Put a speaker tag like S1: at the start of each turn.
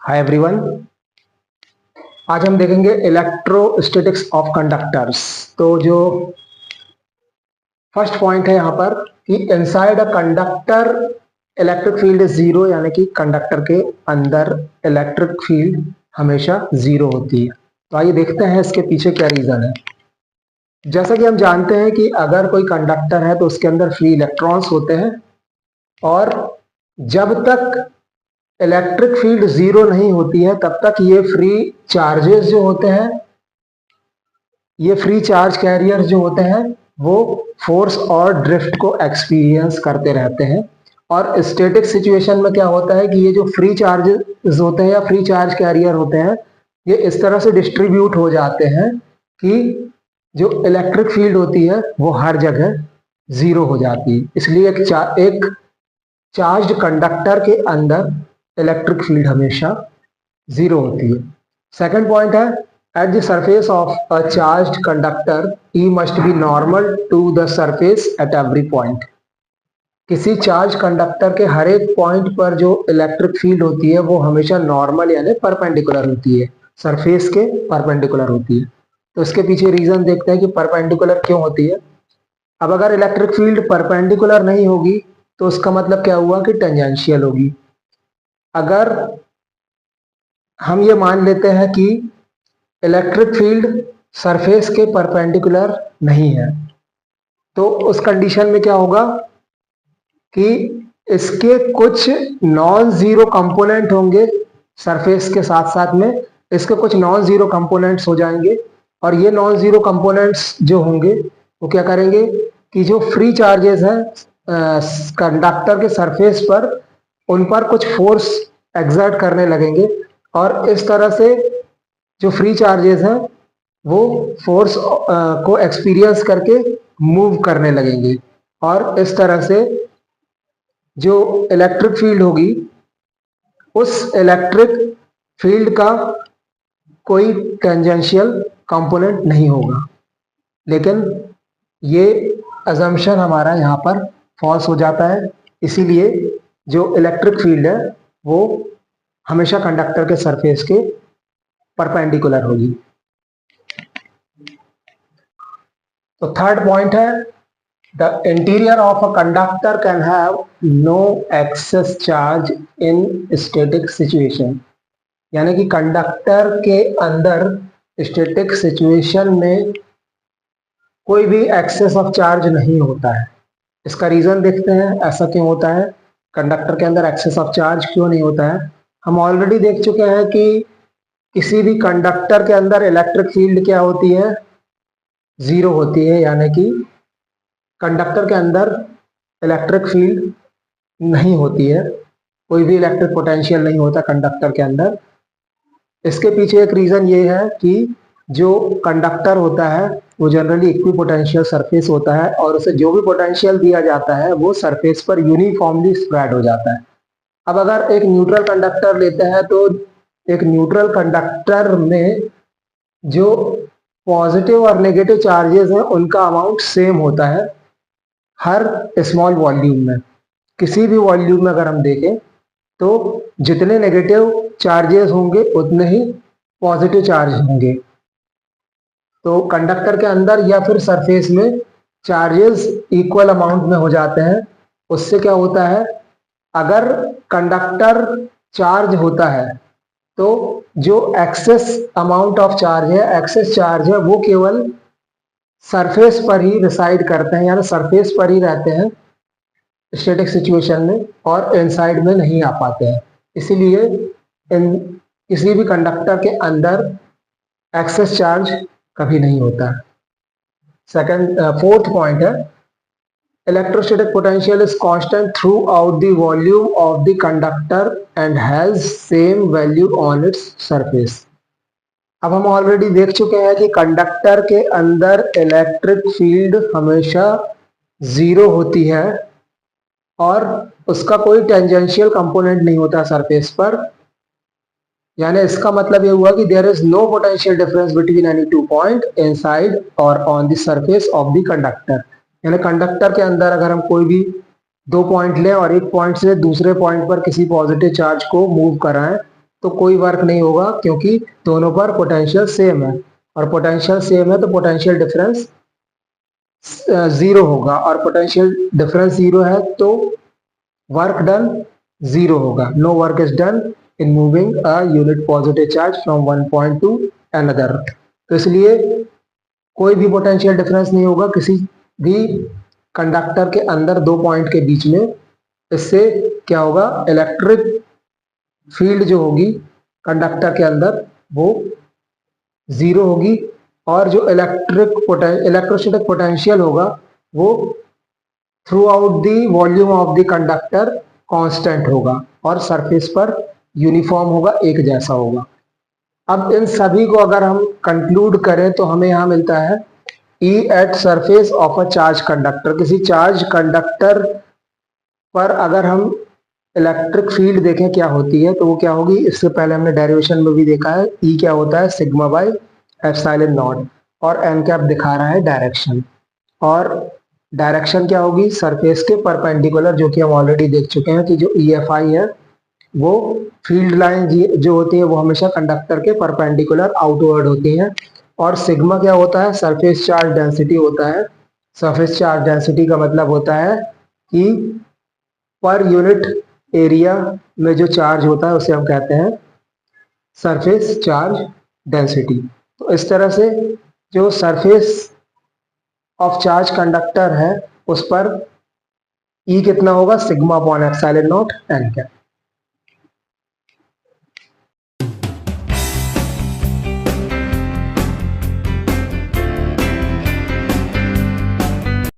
S1: Hi everyone. आज हम देखेंगे इलेक्ट्रोस्टैटिक्स ऑफ कंडक्टर्स। तो जो फर्स्ट पॉइंट है यहाँ पर कि inside a conductor electric field is zero, यानी कि कंडक्टर के अंदर इलेक्ट्रिक फील्ड हमेशा जीरो होती है। तो आइए देखते हैं इसके पीछे क्या रीजन है। जैसा कि हम जानते हैं कि अगर कोई कंडक्टर है तो उसके अंदर फ्री इलेक्ट्रॉन्स होते हैं, और जब तक इलेक्ट्रिक फील्ड जीरो नहीं होती है तब तक ये फ्री चार्जेस जो होते हैं, ये फ्री चार्ज कैरियर जो होते हैं, वो फोर्स और ड्रिफ्ट को एक्सपीरियंस करते रहते हैं। और स्टैटिक सिचुएशन में क्या होता है कि ये जो फ्री चार्जेस होते हैं या फ्री चार्ज कैरियर होते हैं, ये इस तरह से डिस्ट्रीब्यूट हो जाते हैं कि जो इलेक्ट्रिक फील्ड होती है वो हर जगह जीरो हो जाती है। इसलिए एक चार्ज्ड कंडक्टर के अंदर इलेक्ट्रिक फील्ड हमेशा जीरो होती है। सेकंड पॉइंट है, at the surface of a charged conductor E must be normal to the surface at every point. किसी चार्ज कंडक्टर के हर एक पॉइंट पर जो इलेक्ट्रिक फील्ड होती है वो हमेशा नॉर्मल यानी परपेंडिकुलर होती है, सरफेस के परपेंडिकुलर होती है। तो इसके पीछे रीजन देखते हैं कि परपेंडिकुलर क्यों होती है। अब अगर इलेक्ट्रिक फील्ड परपेंडिकुलर नहीं होगी तो उसका मतलब क्या हुआ कि टेंजेंशियल होगी। अगर हम ये मान लेते हैं कि इलेक्ट्रिक फील्ड सरफेस के परपेंडिकुलर नहीं है, तो उस कंडीशन में क्या होगा कि इसके कुछ नॉन जीरो कंपोनेंट होंगे, सरफेस के साथ साथ में इसके कुछ नॉन जीरो कंपोनेंट्स हो जाएंगे। और ये नॉन जीरो कंपोनेंट्स जो होंगे वो क्या करेंगे कि जो फ्री चार्जेस हैं कंडक्टर के सरफेस पर, उन पर कुछ फोर्स एक्सर्ट करने लगेंगे, और इस तरह से जो फ्री चार्जेस हैं वो फोर्स को एक्सपीरियंस करके मूव करने लगेंगे। और इस तरह से जो इलेक्ट्रिक फील्ड होगी, उस इलेक्ट्रिक फील्ड का कोई टेंजेंशियल कंपोनेंट नहीं होगा। लेकिन ये अजम्पशन हमारा यहाँ पर फॉल्स हो जाता है। इसीलिए जो इलेक्ट्रिक फील्ड है वो हमेशा कंडक्टर के सरफेस के परपेंडिकुलर होगी। तो थर्ड पॉइंट है, the interior of a conductor can have no excess charge in static situation. यानी कि कंडक्टर के अंदर स्टैटिक सिचुएशन में कोई भी एक्सेस ऑफ चार्ज नहीं होता है। इसका रीजन देखते हैं, ऐसा क्यों होता है, कंडक्टर के अंदर एक्सेस ऑफ चार्ज क्यों नहीं होता है। हम ऑलरेडी देख चुके हैं कि किसी भी कंडक्टर के अंदर इलेक्ट्रिक फील्ड क्या होती है, जीरो होती है। यानी कि कंडक्टर के अंदर इलेक्ट्रिक फील्ड नहीं होती है, कोई भी इलेक्ट्रिक पोटेंशियल नहीं होता कंडक्टर के अंदर। इसके पीछे एक रीजन ये है कि जो कंडक्टर होता है वो जनरली इक्वी पोटेंशियल सरफेस होता है, और उसे जो भी पोटेंशियल दिया जाता है वो सरफेस पर यूनिफॉर्मली स्प्रेड हो जाता है। अब अगर एक न्यूट्रल कंडक्टर लेते हैं तो एक न्यूट्रल कंडक्टर में जो पॉजिटिव और नेगेटिव चार्जेस हैं उनका अमाउंट सेम होता है हर स्मॉल वॉल्यूम में। किसी भी वॉल्यूम में अगर हम देखें तो जितने नेगेटिव चार्जेस होंगे उतने ही पॉजिटिव चार्ज होंगे। तो कंडक्टर के अंदर या फिर सरफेस में चार्जेस इक्वल अमाउंट में हो जाते हैं। उससे क्या होता है, अगर कंडक्टर चार्ज होता है तो जो एक्सेस अमाउंट ऑफ चार्ज है, एक्सेस चार्ज है, वो केवल सरफेस पर ही रिसाइड करते हैं, यानी सरफेस पर ही रहते हैं स्टैटिक सिचुएशन में, और इनसाइड में नहीं आ पाते हैं। इसीलिए इन किसी भी कंडक्टर के अंदर एक्सेस चार्ज कभी नहीं होता। फोर्थ पॉइंट है, electrostatic potential is constant through out the volume of the conductor and has same value on its surface. अब हम ऑलरेडी देख चुके हैं कि कंडक्टर के अंदर इलेक्ट्रिक फील्ड हमेशा जीरो होती है और उसका कोई टेंजेंशियल कंपोनेंट नहीं होता सरफेस पर। यानी इसका मतलब ये हुआ कि there is no potential difference between any two point inside और on the surface of the conductor. यानी कंडक्टर के अंदर अगर हम कोई भी दो पॉइंट लें और एक पॉइंट से दूसरे पॉइंट पर किसी पॉजिटिव चार्ज को मूव कराएं तो कोई वर्क नहीं होगा, क्योंकि दोनों पर पोटेंशियल सेम है, और पोटेंशियल सेम है तो पोटेंशियल डिफरेंस जीरो होगा, और पोटेंशियल डिफरेंस जीरो है तो वर्क डन जीरो होगा। No work is done in moving a unit positive charge from one point to another. तो इसलिए कोई भी पोटेंशियल डिफरेंस नहीं होगा किसी भी कंडक्टर के अंदर दो पॉइंट के बीच में। इससे क्या होगा, इलेक्ट्रिक फील्ड जो होगी कंडक्टर के अंदर वो जीरो होगी, और जो इलेक्ट्रोस्टैटिक पोटेंशियल होगा वो through out the volume of the conductor constant होगा, और सरफेस पर यूनिफॉर्म होगा, एक जैसा होगा। अब इन सभी को अगर हम कंक्लूड करें तो हमें यहां मिलता है E at surface of a charge conductor. किसी चार्ज कंडक्टर पर अगर हम इलेक्ट्रिक फील्ड देखें क्या होती है, तो वो क्या होगी, इससे पहले हमने डेरिवेशन में भी देखा है। E क्या होता है, सिग्मा बाय एप्सिलॉन नॉट, और एन कैप दिखा रहा है डायरेक्शन, और डायरेक्शन क्या होगी, सरफेस के परपेंडिकुलर, जो कि हम ऑलरेडी देख चुके हैं कि जो EFI है वो फील्ड लाइन जो होती है वो हमेशा कंडक्टर के परपेंडिकुलर आउटवर्ड होती हैं। और सिग्मा क्या होता है, सरफेस चार्ज डेंसिटी होता है। सरफेस चार्ज डेंसिटी का मतलब होता है कि पर यूनिट एरिया में जो चार्ज होता है उसे हम कहते हैं सरफेस चार्ज डेंसिटी। तो इस तरह से जो सरफेस ऑफ चार्ज कंडक्टर है उस पर E कितना होगा, sigma upon epsilon not an cap.